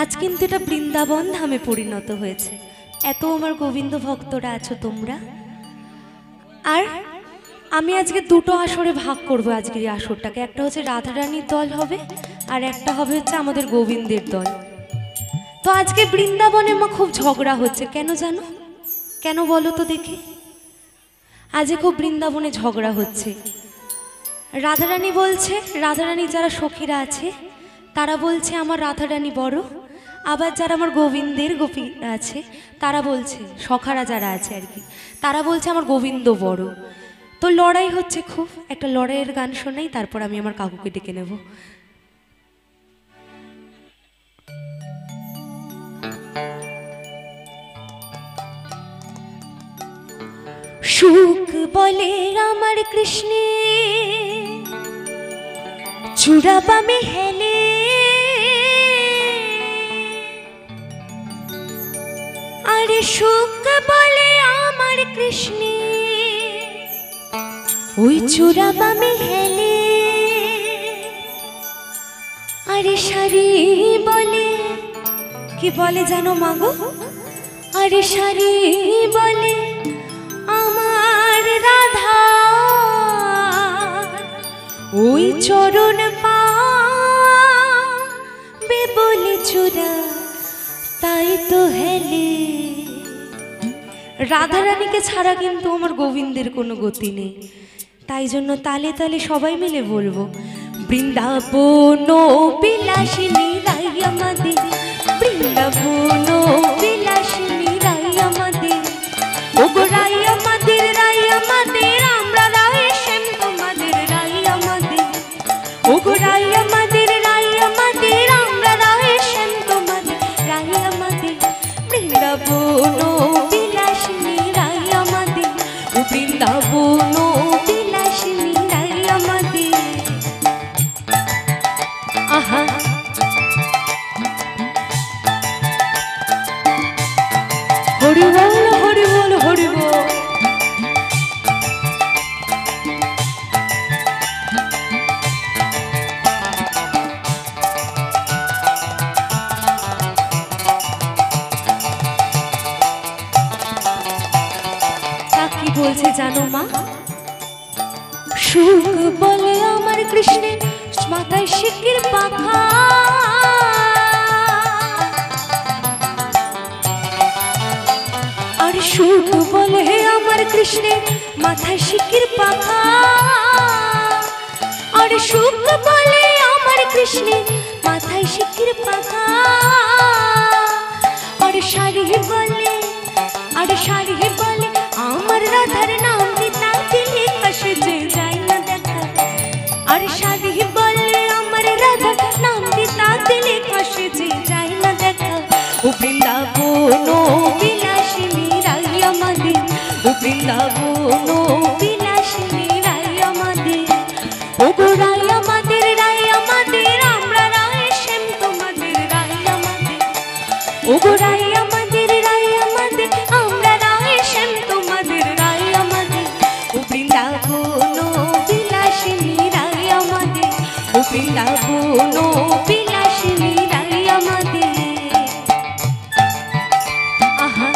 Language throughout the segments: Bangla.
আজ কিন্তু এটা বৃন্দাবন ধামে পরিণত হয়েছে। এত আমার গোবিন্দ ভক্তরা আছো তোমরা। আর আমি আজকে দুটো আসরে ভাগ করব আজকের এই আসরটাকে। একটা হচ্ছে রাধারানীর দল হবে, আর একটা হবে হচ্ছে আমাদের গোবিন্দের দল। তো আজকে বৃন্দাবনে মা খুব ঝগড়া হচ্ছে, কেন জানো? কেন বলো তো দেখি। আজকে খুব বৃন্দাবনে ঝগড়া হচ্ছে। রাধারানী বলছে, রাধারানী যারা সখীরা আছে তারা বলছে আমার রাধারানী বড়, আবার যারা আমার গোবিন্দের গোপীরা আছে তারা বলছে, সখারা যারা আছে আর কি, তারা বলছে আমার গোবিন্দ বড়। তো লড়াই হচ্ছে খুব। একটা লড়াইয়ের গান শোনাই, তারপর আমি আমার কাকুকে ডেকে নেব। সুখ বলে আমার কৃষ্ণে চূড়াবামে হেলে, আরে সুখ বলে আমার কৃষ্ণে ওই চূড়াবামে হেলে, আরে সারি বলে, কি বলে জানো মাগো? আরে সারি বলে আমার রাধা ওই চরণ পাবে বলে চূড়া তাই তো হেলে। রাধারানীকে ছাড়া কিন্তু আমার গোবিন্দের কোনো গতি নেই। তাই জন্য তালে তালে সবাই মিলে বলবো, বৃন্দাবন বিলাসিনী রাই আমাদের, বৃন্দাবন বিলাসিনী রাই আমাদের, ওগো রাই আমাদের, রাই আমাদের, আমরা রাই শ্যাম তোমাদের রাই আমাদের, ওগো রাই আমাদের, রাই আমাদের, আমরা রাই শ্যাম তোমাদের রাই আমাদের, বৃন্দাবন বিলাসিনী রাই আমাদের, ও বৃন্দাবন বিলাসিনী রাই আমাদের। আহা হরি বল, হরি বল, হরি বল। কি বলছে জানো মা? সুখ বলে আমার কৃষ্ণের মাথায় শিকির পাখা, আর সুখ বলে আমার কৃষ্ণের মাথায় শিকির পাখা, আর সুখ বলে আমার কৃষ্ণের মাথায় শিকির পাখা, আর শাড়ি বলে, আর শাড়ি বলে আমার রাধার নাম দিতা দিলে কাশে যে যায় না দেখা, আর শাড়ি বলে আমার রাধার নাম দিতা দিলে কাশে যে যায় না দেখা, ও বৃন্দাবন বিলাসিনী রাই আমাদের, ও বৃন্দাবন বিলাসিনী রাই আমাদের, ও গো রাই আমাদের, রাই আমাদের, আমরা রাই শ্যাম তোমাদের রাই আমাদের, ও গো রাই আমাদের, রাই আমাদের, আমরা রাই শ্যাম তোমাদের রাই আমাদের, ও বৃন্দাবন বিলাসিনী রাই আমাদের, ও বৃন্দাবন বিলাসিনী রাই আমাদের। আহা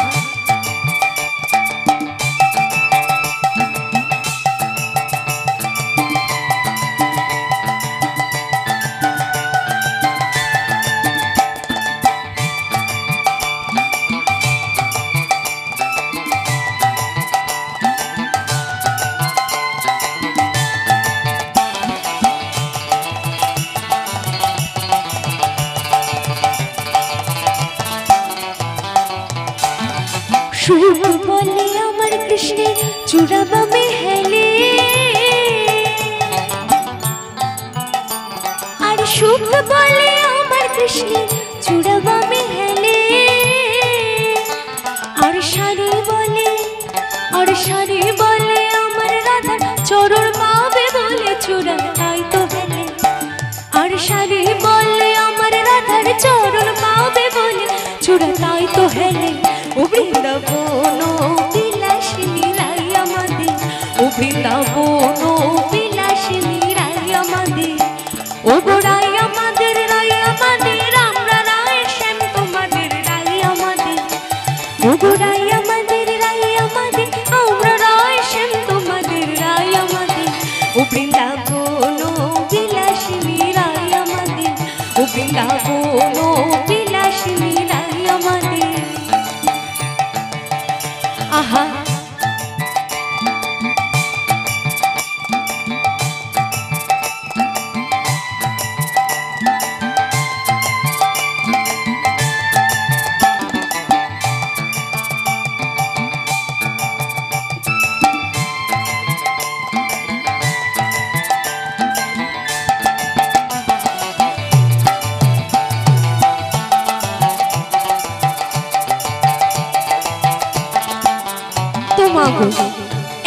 সুখ বলে আমার কৃষ্ণের চূড়াবামে হেলে, আর সুখ বলে আমার কৃষ্ণের চূড়াবামে হেলে, আর শাড়ি বলে, আর শাড়ি বলে আমার রাধার চরণ পাবে বলে চূড়া তাই তো হেলে, আর শাড়ি বলে আমার রাধার চরণ পাবে বলে চূড়া তাই তো হেলে, ও বৃন্দাবন বিলাসিনী রাই আমাদের, ও বৃন্দাবন বিলাসিনী রাই আমাদের, ও গো রাই আমাদের, রাই আমাদের, আমরা রাই গো রাই আমাদের আমরা রায় শ্যাম তোমাদের রাই আমাদের ও বৃন্দাবন বিলাসিনী রাই আমাদের ও বৃন্দাবন বিলাসিনী রাই আমাদের। আহা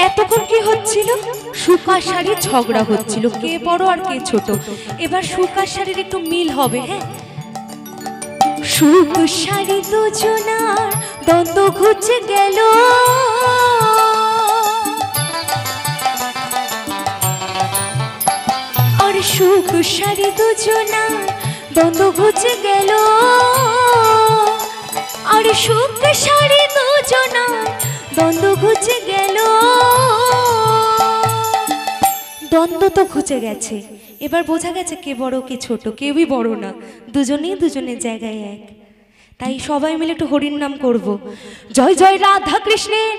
এতক্ষণ কি হচ্ছিল? সুকার শাড়ির ঝগড়া হচ্ছিল, কে বড় আর কে ছোট। এবার সুকার শাড়ির একটু মিল হবে। হ্যাঁ, সুক শাড়ি দুজনার দ্বন্দ্ব ঘুচে গেল, আর সুক শাড়ি দুজনার দ্বন্দ্ব ঘুচে গেল, আর সুক শাড়ি দুজনার দ্বন্দ্ব ঘুচে গেল। দ্বন্দ্ব তো ঘুচে গেছে, এবার বোঝা গেছে কে বড় কে ছোট। কেউই বড় না, দুজনেই দুজনের জায়গায় এক। তাই সবাই মিলে একটু হরির নাম করব। জয় জয় রাধা কৃষ্ণের,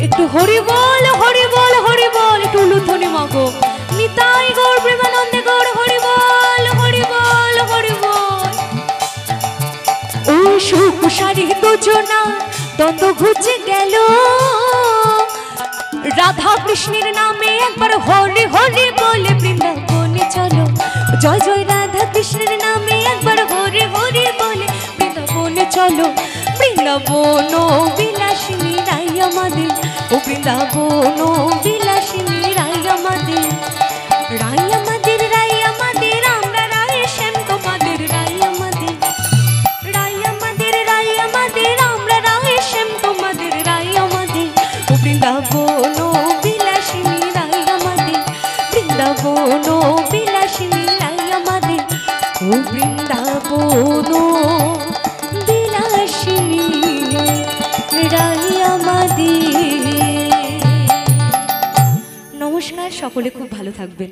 একটু হরি বল হরি বল হরি বল, একটু উলুধ্বনি মাগো। নিতাই গৌর প্রেমানন্দে গৌর, হরি বল হরি বল হরি বল। ওই সুখ শাড়ি দুজনা দ্বন্দ্ব ঘুচে গেল, রাধা কৃষ্ণের নামে একবার হরি হরি বলে বৃন্দাবনে চলো। জয় জয় রাধা কৃষ্ণের নামে একবার হরি হরি বলে বৃন্দাবনে চলো। বৃন্দাবন বিলাসিনী রাই আমাদের ও বৃন্দাবন বিলাসিনী রাই আমাদের। রাই আমাদের রাই আমাদের, আমরা রায় শ্যাম তোমাদের রাই আমাদের। রাই আমাদের রাই আমাদের, আমরা রায় শ্যাম তোমাদের রাই আমাদের ও বৃন্দাবন বিলাসিনী রাই আমাদের। বৃন্দাবন বিলাসিনী রাই আমাদের ও বৃন্দাবন বিলাসিনী রাই আমাদের। নমস্কার, সকলে খুব ভালো থাকবেন।